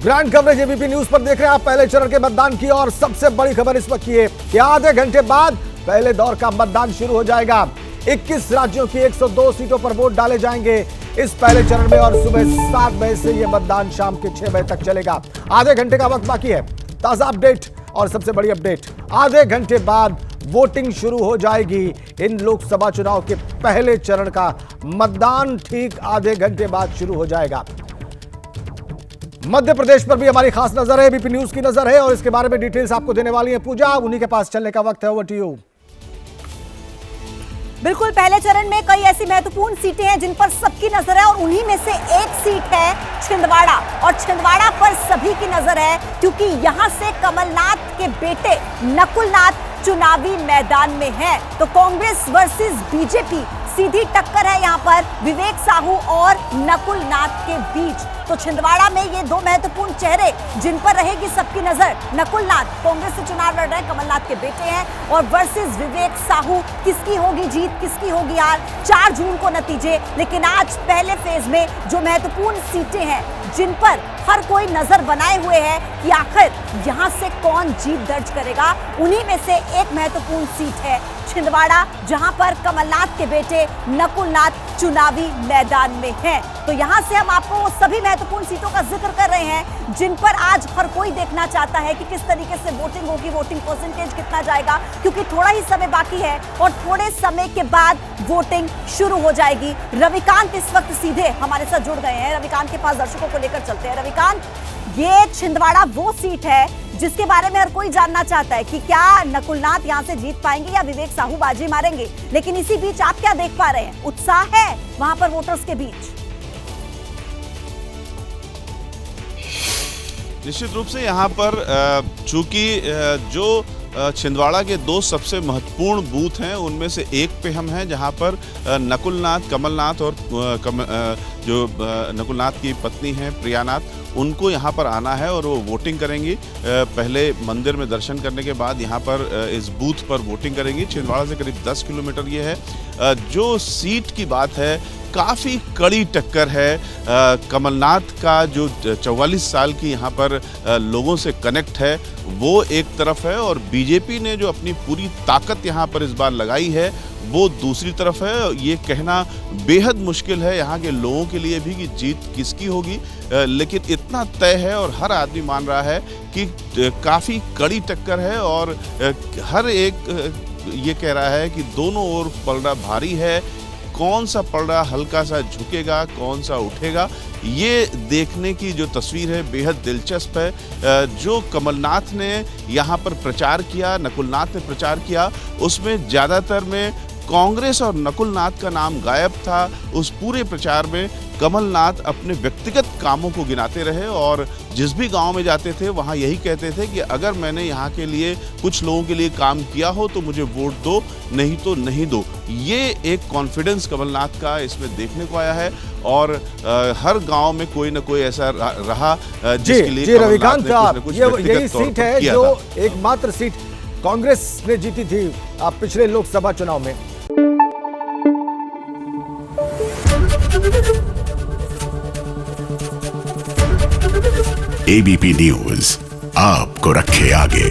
Grand coverage ABP news पर देख रहे हैं आप। पहले चरण के मतदान की और सबसे बड़ी खबर इस वक्त की है कि आधे घंटे बाद पहले दौर का मतदान शुरू हो जाएगा। 21 राज्यों की 102 सीटों पर वोट डाले जाएंगे इस पहले चरण में और सुबह 7 बजे से यह मतदान शाम के 6 बजे तक चलेगा। आधे घंटे का वक्त बाकी है। ताजा अपडेट और सबसे बड़ी अपडेट, आधे घंटे बाद वोटिंग शुरू हो जाएगी। इन लोकसभा चुनाव के पहले चरण का मतदान ठीक आधे घंटे बाद शुरू हो जाएगा। मध्य प्रदेश पर भी हमारी खास नजर है, एबीपी न्यूज की नजर है और इसके बारे में डिटेल्स आपको देने वाली है पूजा। उन्हीं के पास चलने का वक्त है। Over to you. बिल्कुल, पहले चरण में कई ऐसी महत्वपूर्ण सीटें हैं जिन पर सबकी नजर है और उन्हीं में से एक सीट है छिंदवाड़ा। और छिंदवाड़ा पर सभी की नजर है क्योंकि यहां से कमलनाथ के बेटे नकुलनाथ चुनावी मैदान में है। तो कांग्रेस वर्सेस बीजेपी सीधी टक्कर है यहां पर विवेक साहू और नकुलनाथ के बीच। तो छिंदवाड़ा में ये दो महत्वपूर्ण चेहरे जिन पर रहेगी सबकी नजर। नकुलनाथ कांग्रेस से चुनाव लड़ रहे कमलनाथ के बेटे हैं और वर्सेस विवेक साहू। किसकी होगी जीत, किसकी होगी हार, 4 जून को नतीजे। लेकिन आज पहले फेज में जो महत्वपूर्ण सीटें हैं जिन पर हर कोई नजर बनाए हुए है कि आखिर यहां से कौन जीत दर्ज करेगा, उन्हीं में से एक महत्वपूर्ण सीट है छिंदवाड़ा, जहां पर कमलनाथ के बेटे नकुलनाथ चुनावी मैदान में हैं। तो यहां से हम आपको वो सभी महत्वपूर्ण सीटों का जिक्र कर रहे हैं जिन पर आज हर कोई देखना चाहता है कि किस तरीके से वोटिंग होगी, वोटिंग परसेंटेज कितना जाएगा, क्योंकि थोड़ा ही समय बाकी है और थोड़े समय के बाद वोटिंग शुरू हो जाएगी। रविकांत इस वक्त सीधे हमारे साथ जुड़ गए हैं। रविकांत के पास दर्शकों को लेकर चलते हैं। रविकांत, ये छिंदवाड़ा वो सीट है जिसके बारे में हर कोई जानना चाहता है कि क्या नकुलनाथ यहां से जीत पाएंगे या विवेक साहू बाजी मारेंगे। लेकिन इसी बीच आप क्या देख पा रहे हैं, उत्साह है वहां पर वोटर्स के बीच? निश्चित रूप से यहाँ पर चूंकि जो छिंदवाड़ा के 2 सबसे महत्वपूर्ण बूथ हैं उनमें से एक पे हम हैं जहाँ पर नकुलनाथ, कमलनाथ और जो नकुलनाथ की पत्नी हैं प्रियानाथ, उनको यहाँ पर आना है और वो वोटिंग करेंगी। पहले मंदिर में दर्शन करने के बाद यहाँ पर इस बूथ पर वोटिंग करेंगी। छिंदवाड़ा से करीब 10 किलोमीटर ये है। जो सीट की बात है, काफ़ी कड़ी टक्कर है। कमलनाथ का जो 44 साल की यहाँ पर लोगों से कनेक्ट है वो एक तरफ है और बीजेपी ने जो अपनी पूरी ताकत यहाँ पर इस बार लगाई है वो दूसरी तरफ है। ये कहना बेहद मुश्किल है यहाँ के लोगों के लिए भी कि जीत किसकी होगी, लेकिन इतना तय है और हर आदमी मान रहा है कि काफ़ी कड़ी टक्कर है और हर एक ये कह रहा है कि दोनों ओर पलड़ा भारी है। कौन सा पलड़ा हल्का सा झुकेगा, कौन सा उठेगा, ये देखने की जो तस्वीर है बेहद दिलचस्प है। जो कमलनाथ ने यहाँ पर प्रचार किया, नकुलनाथ ने प्रचार किया, उसमें ज़्यादातर में कांग्रेस और नकुलनाथ का नाम गायब था। उस पूरे प्रचार में कमलनाथ अपने व्यक्तिगत कामों को गिनाते रहे और जिस भी गांव में जाते थे वहां यही कहते थे कि अगर मैंने यहाँ के लिए कुछ लोगों के लिए काम किया हो तो मुझे वोट दो, नहीं तो नहीं दो। ये एक कॉन्फिडेंस कमलनाथ का इसमें देखने को आया है और हर गांव में कोई ना कोई ऐसा रहा जिसके लिए रविकांत, यही सीट है जो एकमात्र सीट कांग्रेस ने जीती थी पिछले लोकसभा चुनाव में। एबीपी न्यूज आपको रखे आगे।